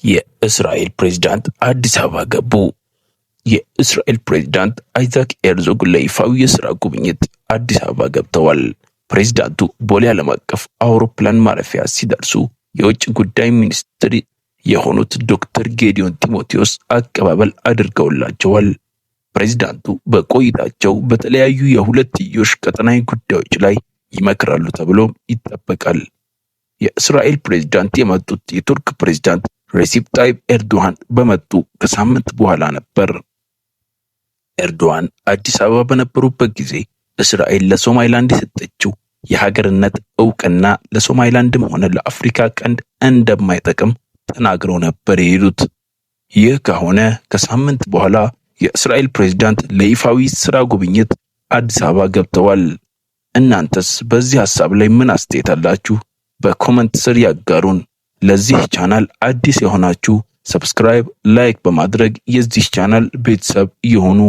የእስራኤል ፕሬዝዳንት አዲስ አበባ ገቡ። የእስራኤል ፕሬዝዳንት አይዛክ ሄርዞግ ለይፋዊ የሥራ ጉብኝት አዲስ አበባ ገብተዋል። ፕሬዝዳንቱ ቦሌ ዓለም አቀፍ አውሮፕላን ማረፊያ ሲደርሱ የውጭ ጉዳይ ሚኒስትር የሆኑት ዶክተር ጌዲዮን ጢሞቴዎስ አቀባበል አድርገውላቸዋል። ፕሬዝዳንቱ በቆይታቸው በተለያዩ የሁለትዮሽ ቀጠናዊ ጉዳዮች ላይ ይመክራሉ ተብሎ ይጠበቃል። የእስራኤል ፕሬዝዳንት የመጡት የቱርክ ፕሬዝዳንት ሬሲፕ ታይብ ኤርዶዋን በመጡ ከሳምንት በኋላ ነበር። ኤርዶዋን አዲስ አበባ በነበሩበት ጊዜ እስራኤል ለሶማሊላንድ የሰጠችው የሀገርነት ዕውቅና ለሶማሊላንድም ሆነ ለአፍሪካ ቀንድ እንደማይጠቅም ተናግረው ነበር የሄዱት። ይህ ከሆነ ከሳምንት በኋላ የእስራኤል ፕሬዝዳንት ለይፋዊ ስራ ጉብኝት አዲስ አበባ ገብተዋል። እናንተስ በዚህ ሐሳብ ላይ ምን አስተያየት አላችሁ? በኮሜንት ስር ያጋሩን። ለዚህ ቻናል አዲስ የሆናችሁ ሰብስክራይብ፣ ላይክ በማድረግ የዚህ ቻናል ቤተሰብ ይሁኑ።